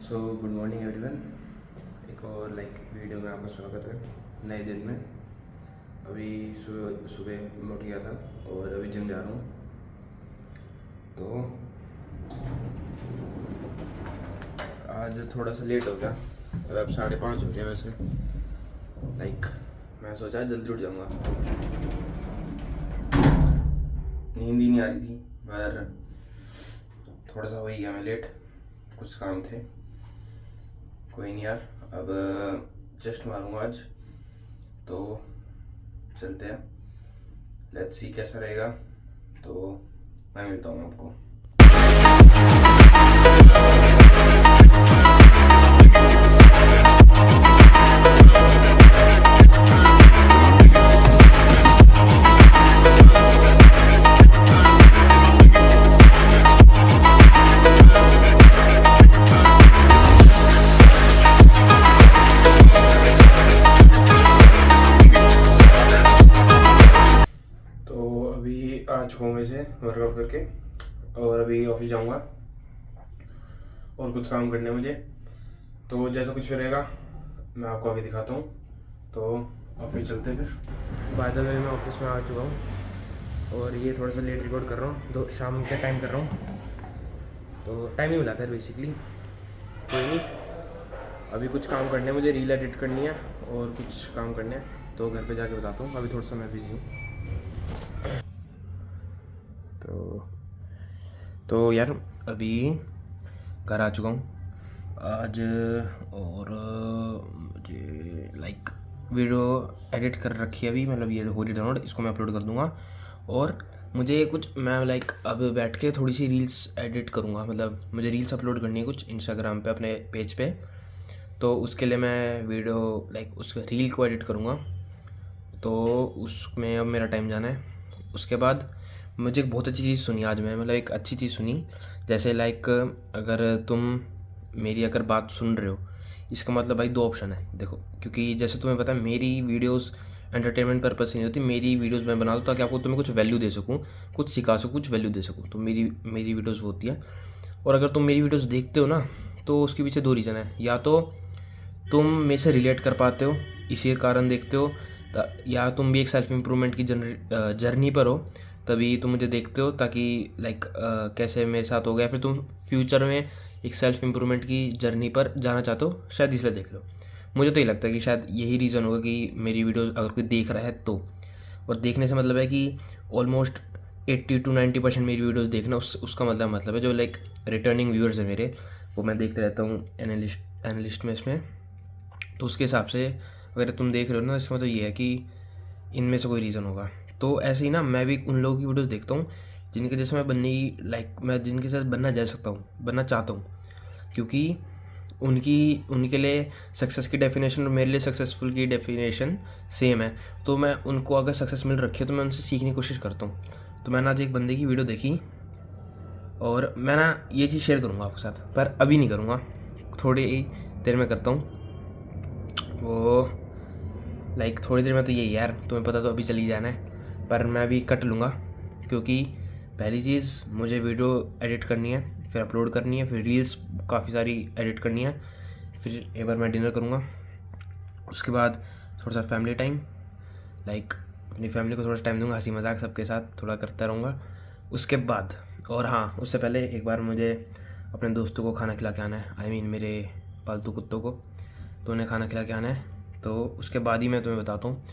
So good morning everyone. एक और video में आपका स्वागत है नए दिन में। अभी सुबह सुबह मैं उठ गया था और अभी जिम जा रहा हूँ। तो आज थोड़ा सा लेट हो गया और अब 5:30 हो गया। वैसे मैं सोचा आज जल्दी उठ जाऊँगा, नींद ही नहीं आ रही थी, पर थोड़ा सा हो ही गया मैं लेट, कुछ काम थे। कोई नहीं यार, अब जस्ट मारूंगा आज, तो चलते हैं। लेट्स सी कैसा रहेगा। तो मैं मिलता हूँ आपको। आ चुका हूँ वैसे वर्कआउट करके, और अभी ऑफिस जाऊँगा और कुछ काम करने मुझे। तो जैसा कुछ भी रहेगा मैं आपको आगे दिखाता हूँ। तो ऑफिस चलते हैं फिर। बाय द वे मैं ऑफिस में आ चुका हूँ और ये थोड़ा सा लेट रिकॉर्ड कर रहा हूँ, तो शाम के टाइम कर रहा हूँ, तो टाइम ही मिला था बेसिकली। कोई नहीं, अभी कुछ काम करने हैं मुझे, रील एडिट करनी है और कुछ काम करने हैं, तो घर पे जाके बताता हूँ। अभी थोड़ा सा मैं बिजी हूँ। तो यार अभी घर आ चुका हूँ आज, और मुझे वीडियो एडिट कर रखी है अभी, मतलब ये हो रही डाउनलोड, इसको मैं अपलोड कर दूँगा। और मुझे कुछ मैं अब बैठ के थोड़ी सी रील्स एडिट करूँगा, मतलब मुझे रील्स अपलोड करनी है कुछ इंस्टाग्राम पे अपने पेज पे। तो उसके लिए मैं वीडियो उस रील को एडिट करूँगा, तो उसमें अब मेरा टाइम जाना है। उसके बाद मुझे एक बहुत अच्छी चीज़ सुनी आज मैं, मतलब एक अच्छी चीज़ सुनी, जैसे अगर तुम मेरी अगर बात सुन रहे हो, इसका मतलब भाई दो ऑप्शन है देखो। क्योंकि जैसे तुम्हें पता है मेरी वीडियोस एंटरटेनमेंट पर्पस से नहीं होती, मेरी वीडियोस मैं बनाता हूँ ताकि आपको तुम्हें कुछ वैल्यू दे सकूँ, कुछ सिखा सकूँ, कुछ वैल्यू दे सकूँ। तो मेरी वीडियोस वो होती है। और अगर तुम मेरी वीडियोस देखते हो ना, तो उसके पीछे दो रीज़न है। या तो तुम मेरे से रिलेट कर पाते हो, इसी कारण देखते हो, या तुम भी एक सेल्फ इम्प्रूवमेंट की जर्नी पर हो, तभी तुम मुझे देखते हो, ताकि कैसे मेरे साथ हो गया, फिर तुम फ्यूचर में एक सेल्फ इम्प्रूवमेंट की जर्नी पर जाना चाहते हो, शायद इसलिए देख लो। मुझे तो ये लगता है कि शायद यही रीज़न होगा कि मेरी वीडियो अगर कोई देख रहा है तो। और देखने से मतलब है कि ऑलमोस्ट 80 to 90% मेरी वीडियोस देखना, उसका मतलब है जो रिटर्निंग व्यूअर्स है मेरे, वो मैं देखते रहता हूँ एनालिस्ट में इसमें। तो उसके हिसाब से अगर तुम देख रहे हो ना, इसका मतलब ये है कि इनमें से कोई रीज़न होगा। तो ऐसे ही ना मैं भी उन लोगों की वीडियोस देखता हूँ जिनके जैसे मैं बनने की मैं जिनके साथ बनना जा सकता हूँ, बनना चाहता हूँ। क्योंकि उनके लिए सक्सेस की डेफिनेशन और मेरे लिए सक्सेसफुल की डेफिनेशन सेम है। तो मैं उनको अगर सक्सेस मिल रखी है तो मैं उनसे सीखने की कोशिश करता हूँ। तो मैंने आज एक बंदे की वीडियो देखी और मैं ना ये चीज़ शेयर करूँगा आपके साथ, पर अभी नहीं करूँगा, थोड़ी देर में करता हूँ वो। थोड़ी देर में तो यही यार, तुम्हें पता तो अभी चली जाना है, पर मैं अभी कट लूँगा। क्योंकि पहली चीज़ मुझे वीडियो एडिट करनी है, फिर अपलोड करनी है, फिर रील्स काफ़ी सारी एडिट करनी है, फिर एक बार मैं डिनर करूँगा। उसके बाद थोड़ा सा फैमिली टाइम, अपनी फैमिली को थोड़ा सा टाइम दूँगा, हंसी मजाक सबके साथ थोड़ा करता रहूँगा। उसके बाद, और हाँ, उससे पहले एक बार मुझे अपने दोस्तों को खाना खिला के आना है, मेरे पालतू कुत्तों को, तो उन्हें खाना खिला के आना है। तो उसके बाद ही मैं तुम्हें बताता हूँ।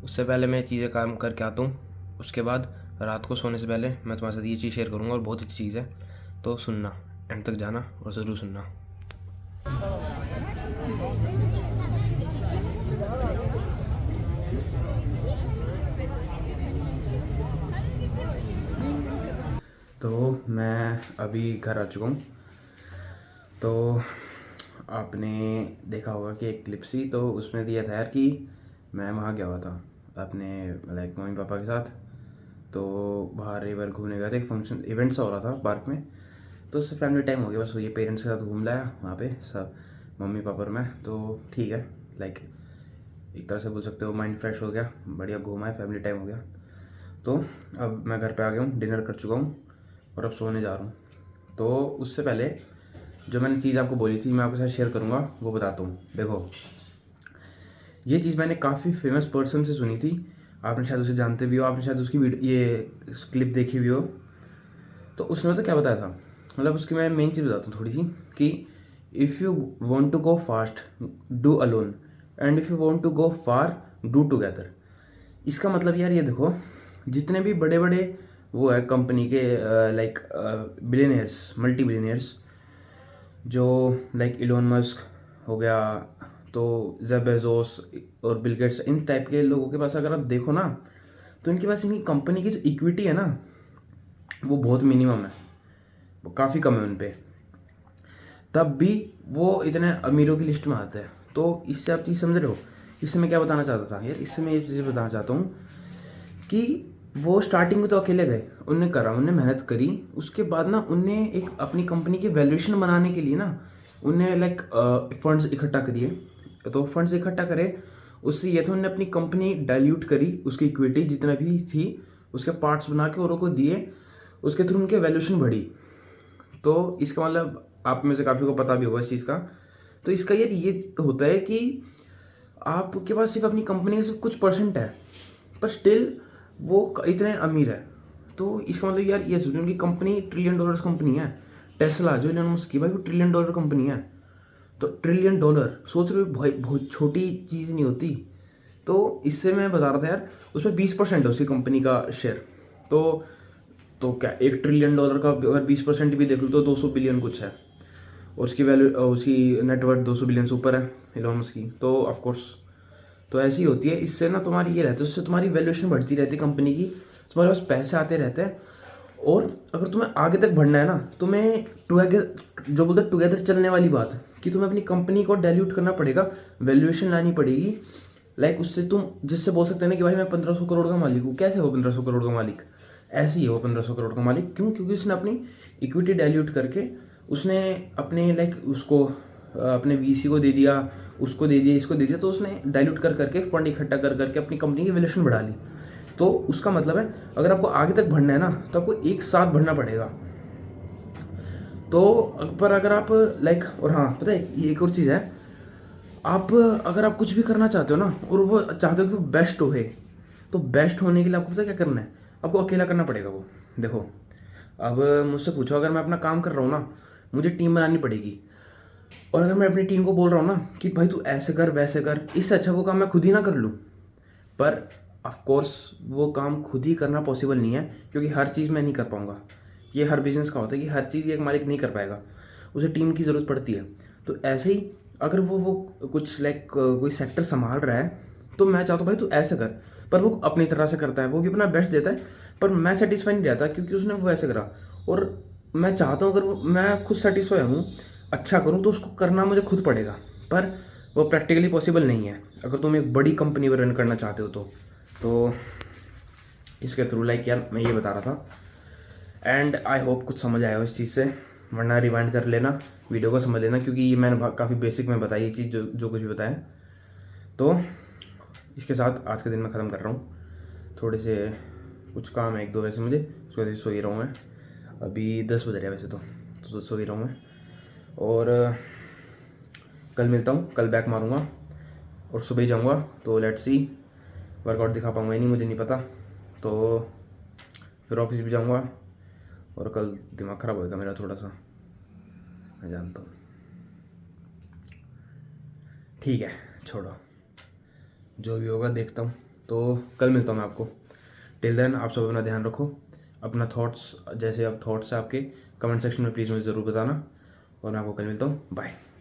उससे पहले मैं चीज़ें काम करके आता हूँ। उसके बाद रात को सोने से पहले मैं तुम्हारे साथ ये चीज़ शेयर करूँगा, और बहुत अच्छी चीज़ है, तो सुनना, एंड तक जाना और ज़रूर सुनना। तो मैं अभी घर आ चुका हूँ। तो आपने देखा होगा कि एक क्लिप सी, तो उसमें दिया था यार कि मैं वहाँ गया हुआ था अपने मम्मी पापा के साथ। तो बाहर रिवर घूमने गए थे, एक फंक्शन इवेंट सा हो रहा था पार्क में। तो उससे फैमिली टाइम हो गया, बस ये पेरेंट्स के साथ घूम लाया वहाँ पे सब, मम्मी पापा और मैं। तो ठीक है, एक तरह से बोल सकते हो माइंड फ्रेश हो गया, बढ़िया घूमा है, फैमिली टाइम हो गया। तो अब मैं घर पे आ गया हूँ, डिनर कर चुका हूँ और अब सोने जा रहा हूँ। तो उससे पहले जो मैंने चीज़ आपको बोली थी मैं आपके साथ शेयर करूँगा, वो बताता हूँ। देखो, ये चीज़ मैंने काफ़ी फेमस पर्सन से सुनी थी, आपने शायद उसे जानते भी हो, आपने शायद उसकी ये क्लिप देखी भी हो। तो उसने तो क्या बताया था, मतलब उसकी मैं मेन चीज़ बताता हूँ थोड़ी सी, कि if you want to go fast do alone and if you want to go far do together. इसका मतलब यार ये देखो, जितने भी बड़े बड़े वो है कंपनी के लाइक बिलियनियर्स, मल्टी बिलियनियर्स, जो लाइक इलोन मस्क हो गया, तो जेफ बेजोस और बिल गेट्स, इन टाइप के लोगों के पास अगर आप देखो ना, तो इनके पास इनकी कंपनी की जो इक्विटी है ना, वो बहुत मिनिमम है, वो काफ़ी कम है उन पे, तब भी वो इतने अमीरों की लिस्ट में आते हैं। तो इससे आप चीज़ समझ रहे हो, इससे मैं क्या बताना चाहता था यार, इससे मैं ये चीज़ बताना चाहता हूँ कि वो स्टार्टिंग में तो अकेले गए, उनने करा, उनने मेहनत करी, उसके बाद ना उनने एक अपनी कंपनी के वैल्यूएशन बनाने के लिए ना उनने लाइक फंड्स इकट्ठा करिए। तो फंड्स इकट्ठा करे, उससे ये था उन्होंने अपनी कंपनी डाइल्यूट करी, उसकी इक्विटी जितना भी थी उसके पार्ट्स बना के औरों को दिए, उसके थ्रू उनके वैल्यूएशन बढ़ी। तो इसका मतलब आप में से काफ़ी को पता भी होगा इस चीज़ का। तो इसका ये होता है कि आपके पास सिर्फ अपनी कंपनी का सिर्फ कुछ परसेंट है, पर स्टिल वो इतने अमीर है। तो इसका मतलब यार ये सोचो, उनकी कंपनी $1 ट्रिलियन कंपनी है। टेस्ला जो इलोन मस्क की, भाई वो $1 ट्रिलियन कंपनी है। तो $1 ट्रिलियन सोच रहे हो भाई, बहुत छोटी चीज़ नहीं होती। तो इससे मैं बता रहा था यार, उसमें 20% है उसकी कंपनी का शेयर। तो क्या $1 ट्रिलियन का अगर 20% भी देख लो तो 200 बिलियन कुछ है, और उसकी वैल्यू, उसकी नेटवर्थ 200 बिलियन से ऊपर है इलोन मस्क की। तो ऑफकोर्स तो ऐसी होती है, इससे ना तुम्हारी ये रहता है, उससे तुम्हारी वैल्यूएशन बढ़ती रहती है कंपनी की, तुम्हारे पास पैसे आते रहते हैं। और अगर तुम्हें आगे तक बढ़ना है ना, तुम्हें टुगेदर, जो बोलते हैं टुगेदर चलने वाली बात, कि तुम्हें अपनी कंपनी को डाइल्यूट करना पड़ेगा, वैल्यूएशन लानी पड़ेगी। लाइक उससे तुम जिससे बोल सकते हैं ना कि भाई मैं 1500 करोड़ का मालिक हूँ, कैसे वो 1500 करोड़ का मालिक, ऐसे ही है वो 1500 करोड़ का मालिक। क्यों? क्योंकि उसने अपनी इक्विटी डाइल्यूट करके उसने अपने लाइक उसको अपने वीसी को दे दिया, उसको दे दिया, इसको दे दिया, तो उसने डाइल्यूट कर करके फंड इकट्ठा कर करके अपनी कंपनी की वैल्यूएशन बढ़ा ली। तो उसका मतलब है अगर आपको आगे तक बढ़ना है ना, तो आपको एक साथ बढ़ना पड़ेगा। तो पर अगर आप लाइक, और हाँ पता है ये एक और चीज़ है, आप अगर आप कुछ भी करना चाहते हो ना, और वो चाहते हो कि वो बेस्ट हो, तो बेस्ट होने के लिए आपको पता है क्या करना है, आपको अकेला करना पड़ेगा वो। देखो, अब मुझसे पूछो, अगर मैं अपना काम कर रहा हूँ ना, मुझे टीम बनानी पड़ेगी, और अगर मैं अपनी टीम को बोल रहा हूँ ना कि भाई तू ऐसे कर वैसे कर, इससे अच्छा वो काम मैं खुद ही ना कर लूँ। पर ऑफ कोर्स वो काम खुद ही करना पॉसिबल नहीं है, क्योंकि हर चीज़ मैं नहीं कर पाऊँगा। ये हर बिजनेस का होता है कि हर चीज़ एक मालिक नहीं कर पाएगा, उसे टीम की ज़रूरत पड़ती है। तो ऐसे ही अगर वो कुछ लाइक कोई सेक्टर संभाल रहा है, तो मैं चाहता हूँ भाई तू ऐसे कर, पर वो अपनी तरह से करता है, वो भी अपना बेस्ट देता है, पर मैं सेटिस्फाई नहीं रहता क्योंकि उसने वो ऐसे करा। और मैं चाहता हूँ अगर वो मैं खुद सेटिस्फाई हूँ, अच्छा करूँ, तो उसको करना मुझे खुद पड़ेगा, पर वो प्रैक्टिकली पॉसिबल नहीं है अगर तुम एक बड़ी कंपनी में रन करना चाहते हो तो इसके थ्रू लाइक यार मैं ये बता रहा था। एंड आई होप कुछ समझ आया हो इस चीज़ से, वरना रिवाइंड कर लेना, वीडियो को समझ लेना, क्योंकि ये मैंने काफ़ी बेसिक में बताई ये चीज़, जो कुछ भी बताया। तो इसके साथ आज के दिन मैं ख़त्म कर रहा हूँ। थोड़े से कुछ काम है 1-2 वैसे मुझे, उसकी वजह से सो ही रहा हूँ मैं। अभी 10 बज रहे हैं वैसे तो सो ही रहा हूँ मैं। और कल मिलता हूँ, कल बैक मारूँगा और सुबह ही जाऊँगा। तो लेट्स सी, वर्कआउट दिखा पाऊँगा नहीं, मुझे नहीं पता। तो फिर ऑफिस भी जाऊँगा, और कल दिमाग ख़राब होएगा मेरा थोड़ा सा, मैं जानता हूँ। ठीक है, छोड़ो, जो भी होगा देखता हूँ। तो कल मिलता हूँ मैं आपको। टिल देन आप सब अपना ध्यान रखो, अपना थॉट्स, जैसे अब थॉट्स है आपके, कमेंट सेक्शन में प्लीज़ मुझे ज़रूर बताना, और मैं आपको कल मिलता हूँ। बाय।